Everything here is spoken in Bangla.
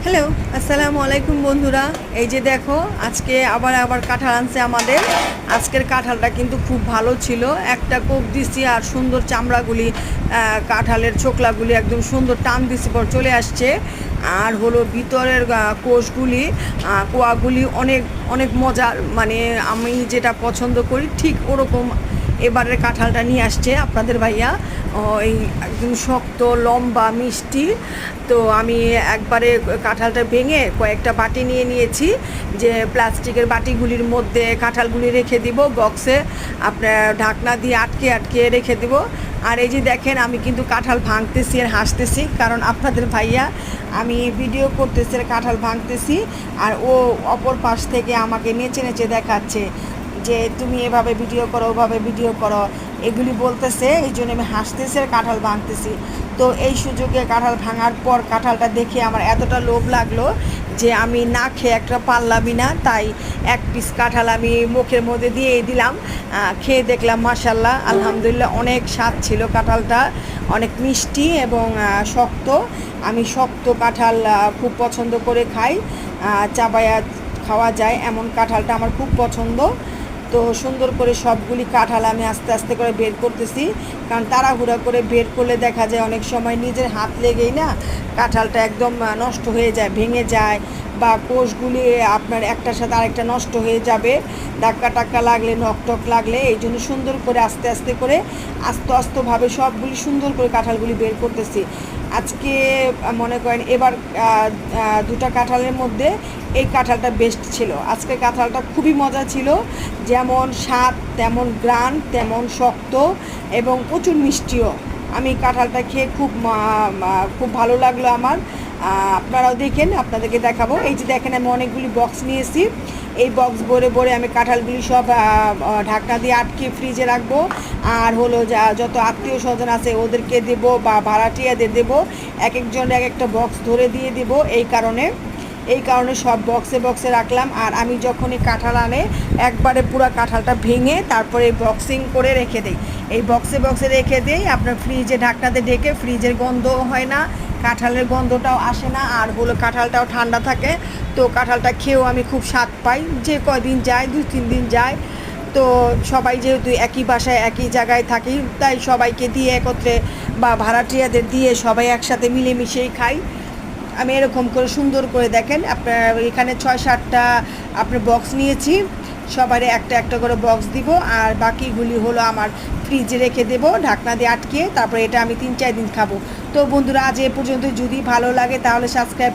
হ্যালো, আসসালামু আলাইকুম বন্ধুরা। এই যে দেখো, আজকে আবার কাঁঠাল আনছে আমাদের। আজকের কাঁঠালটা কিন্তু খুব ভালো ছিল। একটা কোপ দিছি আর সুন্দর চামড়াগুলি, কাঁঠালের ছোকলাগুলি একদম সুন্দর টান দিছি পর চলে আসছে। আর হলো ভিতরের কোষগুলি, কোয়াগুলি অনেক অনেক মজার, মানে আমি যেটা পছন্দ করি ঠিক ওরকম এবারের কাঁঠালটা নিয়ে আসছে আপনাদের ভাইয়া। ওই একদম শক্ত, লম্বা, মিষ্টি। তো আমি একবারে কাঁঠালটা ভেঙে কয়েকটা বাটি নিয়ে নিয়েছি, যে প্লাস্টিকের বাটিগুলির মধ্যে কাঁঠালগুলি রেখে দিব বক্সে, আপনার ঢাকনা দিয়ে আটকে আটকে রেখে দিব। আর এই যে দেখেন, আমি কিন্তু কাঁঠাল ভাঙতেছি আর হাসতেছি, কারণ আপনাদের ভাইয়া আমি ভিডিও করতেছি আর কাঁঠাল ভাঙতেছি, আর ও অপর পাশ থেকে আমাকে নেচে নেচে দেখাচ্ছে যে তুমি এভাবে ভিডিও করো, ওভাবে ভিডিও করো, এগুলি বলতেছে। এই জন্য আমি হাসতেছি আর কাঁঠাল ভাঙতেছি। তো এই সুযোগে কাঁঠাল ভাঙার পর কাঁঠালটা দেখে আমার এতটা লোভ লাগলো যে আমি না খেয়ে একটা পারলামই না, তাই এক পিস কাঁঠাল আমি মুখের মধ্যে দিয়ে দিলাম। খেয়ে দেখলাম মাশাল্লাহ, আলহামদুলিল্লাহ, অনেক স্বাদ ছিল কাঁঠালটা, অনেক মিষ্টি এবং শক্ত। আমি শক্ত কাঁঠাল খুব পছন্দ করে খাই, চাবায়া খাওয়া যায় এমন কাঁঠালটা আমার খুব পছন্দ। তো সুন্দর করে সবগুলি কাঁঠাল আমি আস্তে আস্তে করে বের করতেছি, কারণ তাড়াহুড়া করে বের করলে দেখা যায় অনেক সময় নিজের হাত লেগেই না কাঁঠালটা একদম নষ্ট হয়ে যায়, ভেঙে যায়, বা কোষগুলি আপনার একটার সাথে আরেকটা নষ্ট হয়ে যাবে, ধাক্কা টাক্কা লাগলে, নখটক লাগলে। এই জন্য সুন্দর করে আস্তে আস্তেভাবে সবগুলি সুন্দর করে কাঁঠালগুলি বের করতেছি। আজকে মনে করেন এবার দুটা কাঁঠালের মধ্যে এই কাঁঠালটা বেস্ট ছিল। আজকের কাঁঠালটা খুবই মজা ছিল, যেমন স্বাদ তেমন গ্রান তেমন শক্ত এবং প্রচুর মিষ্টিও। আমি কাঁঠালটা খেয়ে খুব ভালো লাগলো আমার। আপনারাও দেখেন, আপনাদেরকে দেখাবো। এই যে দেখেন, আমি অনেকগুলি বক্স নিয়েছি। এই বক্স ভরে আমি কাঁঠালগুলি সব ঢাকনা দিয়ে আটকে ফ্রিজে রাখবো। আর হলো যত আত্মীয় স্বজন আছে ওদেরকে দেবো, বা ভাড়াটিয়াদের দেবো, এক একজন এক একটা বক্স ধরে দিয়ে দেবো। এই কারণে সব বক্সে রাখলাম। আর আমি যখনই কাঁঠাল আনে একবারে পুরো কাঁঠালটা ভেঙে তারপরে বক্সিং করে রেখে দিই। এই বক্সে রেখে দিই, আপনার ফ্রিজে ঢাকনাতে ঢেকে, ফ্রিজের গন্ধও হয় না, কাঁঠালের গন্ধটাও আসে না, আর হলো কাঁঠালটাও ঠান্ডা থাকে। তো কাঁঠালটা খেয়েও আমি খুব স্বাদ পাই। যে কয়দিন যায়, 2-3 দিন যায়। তো সবাই যেহেতু একই বাসায় একই জায়গায় থাকি, তাই সবাইকে দিয়ে একত্রে, বা ভাড়াটিয়াদের দিয়ে সবাই একসাথে মিলেমিশেই খাই। আমি এরকম করে সুন্দর করে দেখেন, আপনার এখানে 6-7টা আপনার বক্স নিয়েছি, সবারই একটা একটা করে বক্স দিব। আর বাকিগুলি হলো আমার ফ্রিজে রেখে দেবো ঢাকনা দিয়ে আটকে, তারপরে এটা আমি 3-4 দিন খাবো। তো বন্ধুরা, আজ এ পর্যন্ত। যদি ভালো লাগে তাহলে সাবস্ক্রাইব